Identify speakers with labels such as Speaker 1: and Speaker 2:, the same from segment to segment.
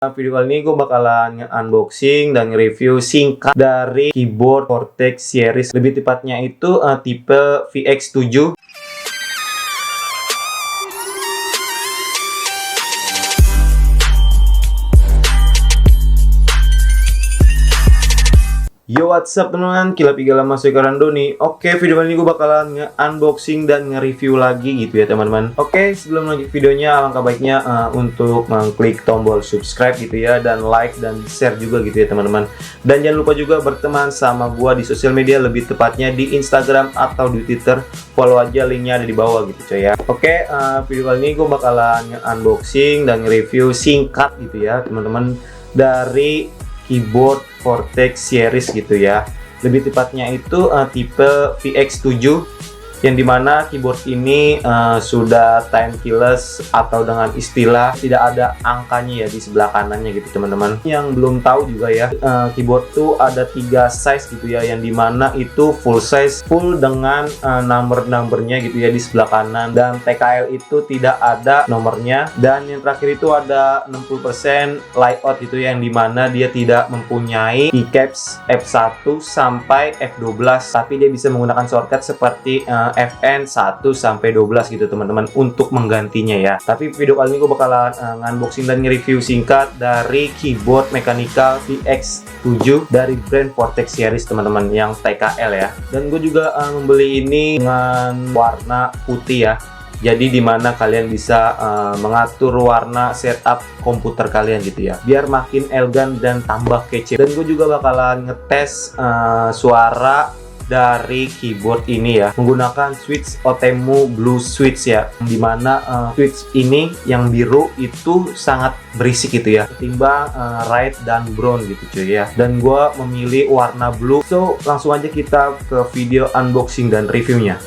Speaker 1: Video kali ini gue bakalan unboxing dan review singkat dari keyboard Vortex series. Lebih tepatnya itu tipe VX7. Yo, what's up teman-teman, Kila Pigala masuk ke Rando nih. Oke, video kali ini gue bakalan nge-unboxing dan nge-review lagi gitu ya teman-teman. Oke, sebelum lanjut videonya, alangkah baiknya untuk mengklik tombol subscribe gitu ya, dan like dan share juga gitu ya teman-teman. Dan jangan lupa juga berteman sama gue di sosial media, lebih tepatnya di Instagram atau di Twitter. Follow aja, linknya ada di bawah gitu coy ya. Oke, video kali ini gue bakalan nge-unboxing dan nge-review singkat gitu ya teman-teman dari keyboard Vortex series gitu ya. Lebih tepatnya itu tipe VX7, yang dimana keyboard ini sudah time keyless, atau dengan istilah tidak ada angkanya ya di sebelah kanannya gitu teman-teman. Yang belum tahu juga ya, keyboard tuh ada 3 size gitu ya, yang dimana itu full size, full dengan number-numbernya gitu ya di sebelah kanan, dan TKL itu tidak ada nomornya. Dan yang terakhir itu ada 60% layout gitu ya, yang dimana dia tidak mempunyai keycaps F1 sampai F12, tapi dia bisa menggunakan shortcut seperti FN 1 sampai 12 gitu teman-teman untuk menggantinya ya. Tapi video kali ini gue bakalan unboxing dan nge-review singkat dari keyboard mechanical VX7 dari brand Vortex series teman-teman, yang TKL ya. Dan gue juga membeli ini dengan warna putih ya. Jadi dimana kalian bisa mengatur warna setup komputer kalian gitu ya, biar makin elegan dan tambah kece. Dan gue juga bakalan ngetes suara dari keyboard ini ya, menggunakan switch Otemu Blue Switch ya, dimana switch ini yang biru itu sangat berisik gitu ya, ketimbang red dan brown gitu cuy ya. Dan gue memilih warna blue. So langsung aja kita ke video unboxing dan reviewnya.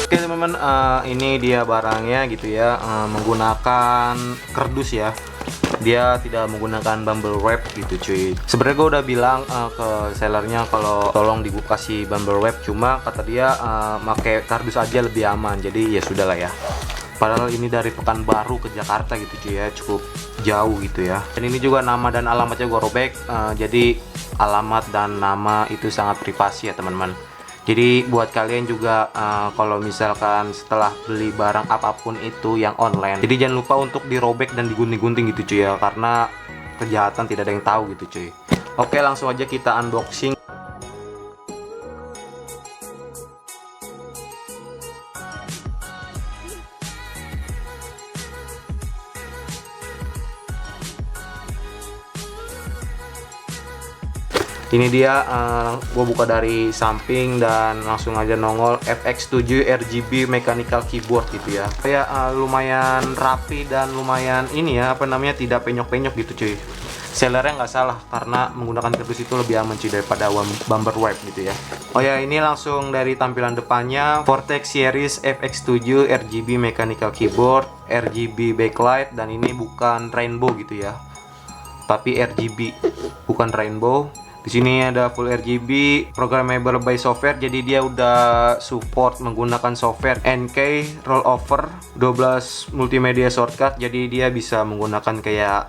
Speaker 1: Oke teman-teman, ini dia barangnya gitu ya, menggunakan kardus ya. Dia tidak menggunakan bumble wrap gitu cuy. Sebenarnya gue udah bilang ke sellernya kalau tolong kasih bumble wrap, cuma kata dia pakai kardus aja lebih aman. Jadi ya sudahlah ya. Padahal ini dari Pekanbaru ke Jakarta gitu cuy ya, cukup jauh gitu ya. Dan ini juga nama dan alamatnya gue robek, jadi alamat dan nama itu sangat privasi ya teman-teman. Jadi buat kalian juga kalau misalkan setelah beli barang apapun itu yang online, jadi jangan lupa untuk dirobek dan digunting-gunting gitu cuy ya, karena kejahatan tidak ada yang tahu gitu cuy. Oke, langsung aja kita unboxing. Ini dia, gue buka dari samping dan langsung aja nongol VX7 RGB mechanical keyboard gitu ya. Kayak lumayan rapi dan lumayan ini ya, apa namanya, tidak penyok-penyok gitu cuy. Sellernya nggak salah, karena menggunakan kardus itu lebih aman cuy daripada bumper wipe gitu ya. Oh ya, ini langsung dari tampilan depannya, Vortex series VX7 RGB mechanical keyboard, RGB backlight, dan ini bukan rainbow gitu ya, tapi RGB, bukan rainbow. Di sini ada full RGB, programmable by software, jadi dia udah support menggunakan software NK rollover, 12 multimedia shortcut, jadi dia bisa menggunakan kayak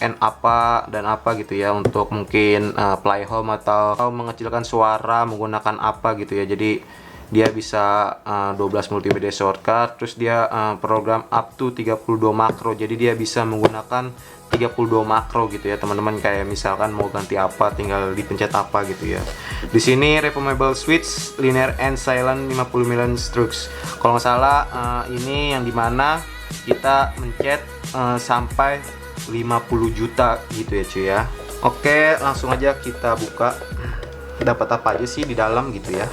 Speaker 1: FN apa dan apa gitu ya, untuk mungkin play home atau mengecilkan suara menggunakan apa gitu ya. Jadi dia bisa 12 multimedia shortcut, terus dia program up to 32 makro, jadi dia bisa menggunakan 32 makro gitu ya teman-teman. Kayak misalkan mau ganti apa, tinggal dipencet apa gitu ya. Di sini reformable switch linear and silent 50 mm strokes. Kalau nggak salah ini yang dimana kita mencet sampai 50 juta gitu ya cuy ya. Oke, langsung aja kita buka. Dapat apa aja sih di dalam gitu ya.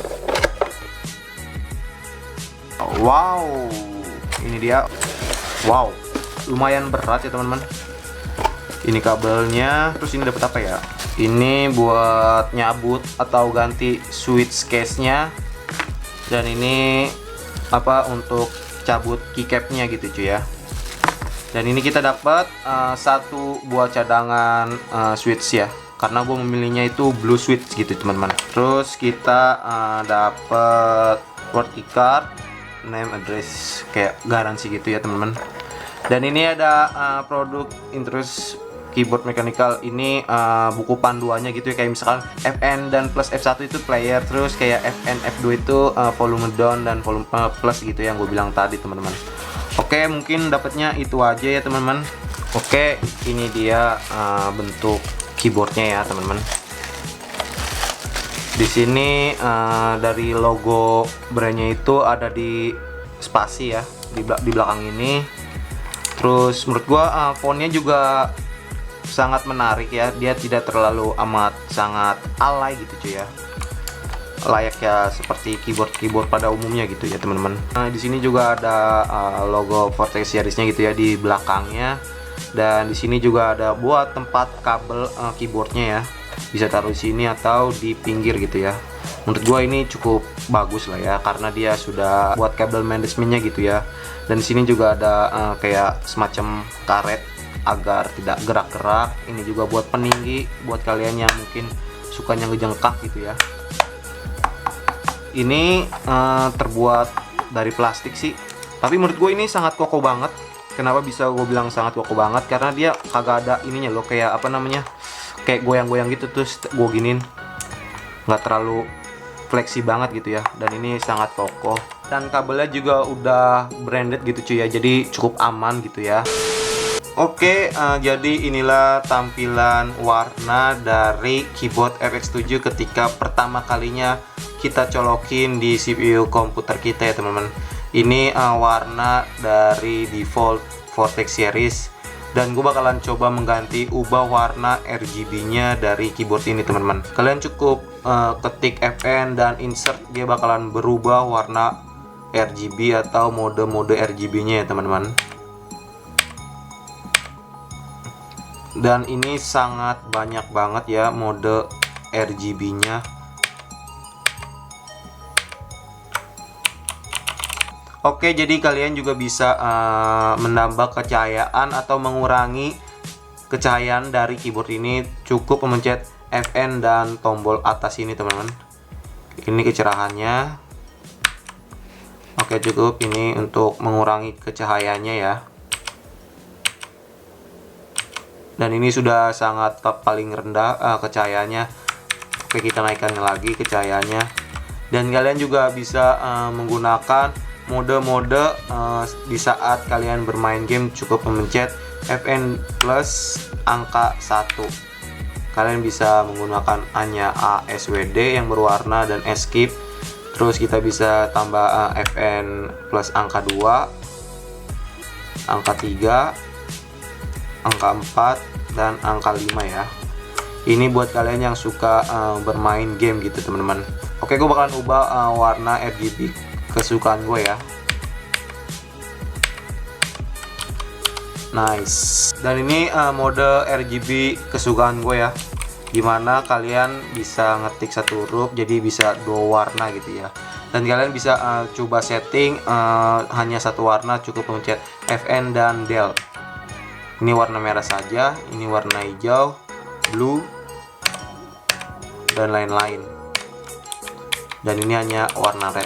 Speaker 1: Wow, ini dia. Wow, lumayan berat ya teman-teman. Ini kabelnya, terus ini dapat apa ya? Ini buat nyabut atau ganti switch case-nya, dan ini apa, untuk cabut keycap-nya gitu cuy ya. Dan ini kita dapat satu buat cadangan switch ya, karena gue memilihnya itu blue switch gitu teman-teman. Terus kita dapat warranty card, name, address, kayak garansi gitu ya teman-teman. Dan ini ada produk interest keyboard mechanical ini buku panduannya gitu ya, kayak misalkan FN dan plus F1 itu player, terus kayak FN F2 itu volume down dan volume plus gitu yang gue bilang tadi teman-teman. Oke, mungkin dapatnya itu aja ya teman-teman. Oke, ini dia bentuk keyboardnya ya teman-teman. Di sini dari logo brandnya itu ada di spasi ya di belakang ini. Terus menurut gua fontnya juga sangat menarik ya. Dia tidak terlalu amat sangat alay gitu cuy ya. Layaknya seperti keyboard pada umumnya gitu ya teman-teman. Nah, di sini juga ada logo Vortex Series-nya gitu ya di belakangnya. Dan di sini juga ada buat tempat kabel keyboardnya ya. Bisa taruh di sini atau di pinggir gitu ya. Menurut gua ini cukup bagus lah ya, karena dia sudah buat kabel manajemennya gitu ya. Dan di sini juga ada kayak semacam karet agar tidak gerak-gerak. Ini juga buat peninggi, buat kalian yang mungkin sukanya ngejengkak gitu ya. Ini terbuat dari plastik sih, tapi menurut gue ini sangat kokoh banget. Kenapa bisa gue bilang sangat kokoh banget? Karena dia kagak ada ininya loh, kayak apa namanya, kayak goyang-goyang gitu terus gue giniin, nggak terlalu fleksi banget gitu ya. Dan ini sangat kokoh, dan kabelnya juga udah branded gitu cuy ya, jadi cukup aman gitu ya. Oke, jadi inilah tampilan warna dari keyboard FX7 ketika pertama kalinya kita colokin di CPU komputer kita ya teman-teman. Ini warna dari default Vortex Series, dan gue bakalan coba ubah warna RGB-nya dari keyboard ini teman-teman. Kalian cukup ketik FN dan insert, dia bakalan berubah warna RGB atau mode-mode RGB-nya ya teman-teman. Dan ini sangat banyak banget ya mode RGB-nya. Oke, jadi kalian juga bisa menambah kecahayaan atau mengurangi kecahayaan dari keyboard ini. Cukup memencet FN dan tombol atas ini teman-teman. Ini kecerahannya. Oke, cukup ini untuk mengurangi kecahayaannya ya. Dan ini sudah sangat paling rendah kecahayaannya. Oke, kita naikkan lagi kecahayaannya. Dan kalian juga bisa menggunakan mode-mode di saat kalian bermain game. Cukup memencet FN plus angka 1. Kalian bisa menggunakan hanya ASWD yang berwarna dan escape. Terus kita bisa tambah FN plus angka 2, angka 3, angka 4, dan angka 5 ya. Ini buat kalian yang suka bermain game gitu teman-teman. Oke, gue bakalan ubah warna RGB kesukaan gue ya. Nice. Dan ini mode RGB kesukaan gue ya, dimana kalian bisa ngetik satu huruf jadi bisa 2 warna gitu ya. Dan kalian bisa coba setting hanya satu warna, cukup mencet FN dan del. Ini warna merah saja, ini warna hijau, blue, dan lain-lain. Dan ini hanya warna red.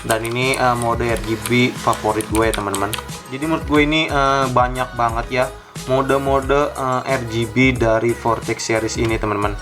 Speaker 1: Dan ini mode RGB favorit gue ya teman-teman. Jadi menurut gue ini banyak banget ya mode-mode RGB dari Vortex Series ini teman-teman.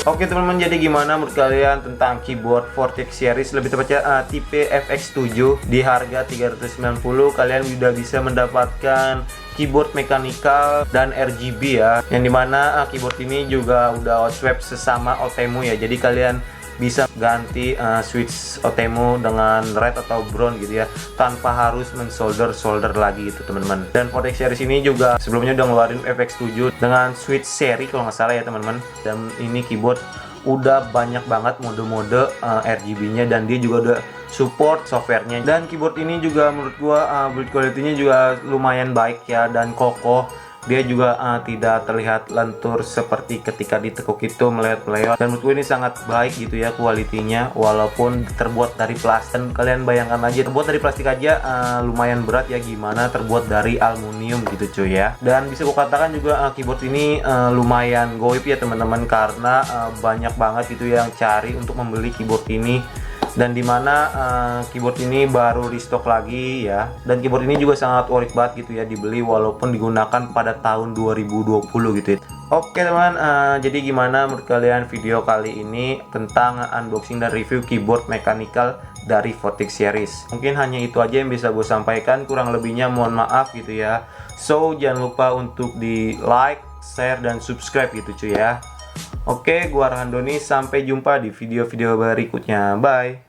Speaker 1: Oke teman-teman, jadi gimana menurut kalian tentang keyboard Vortex Series, lebih tepatnya tipe FX7 di harga 390? Kalian udah bisa mendapatkan keyboard mechanical dan RGB ya, yang dimana keyboard ini juga udah outswap sesama Otemu ya. Jadi kalian bisa ganti switch Otemu dengan red atau brown gitu ya, tanpa harus mensolder lagi gitu teman-teman. Dan Vortex Series ini juga sebelumnya udah ngeluarin FX7 dengan switch seri kalau nggak salah ya teman-teman. Dan ini keyboard udah banyak banget mode-mode RGB-nya, dan dia juga udah support softwarenya. Dan keyboard ini juga menurut gua build quality-nya juga lumayan baik ya, dan kokoh. Dia juga tidak terlihat lentur seperti ketika ditekuk itu meleot-meleot. Dan menurutku ini sangat baik gitu ya kualitinya, walaupun terbuat dari plastik. Kalian bayangkan aja, terbuat dari plastik aja lumayan berat ya, gimana terbuat dari aluminium gitu cuy ya. Dan bisa kukatakan juga keyboard ini lumayan goib ya teman-teman, karena banyak banget gitu yang cari untuk membeli keyboard ini. Dan dimana keyboard ini baru di stok lagi ya, dan keyboard ini juga sangat worth it banget gitu ya dibeli, walaupun digunakan pada tahun 2020 gitu ya. Oke teman, jadi gimana menurut kalian video kali ini tentang unboxing dan review keyboard mechanical dari Vortex series? Mungkin hanya itu aja yang bisa gue sampaikan, kurang lebihnya mohon maaf gitu ya. So jangan lupa untuk di like, share, dan subscribe gitu cuy ya. Oke, gua Arhan Doni, sampai jumpa di video-video berikutnya. Bye.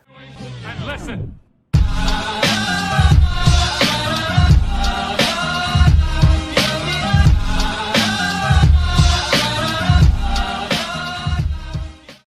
Speaker 2: And listen.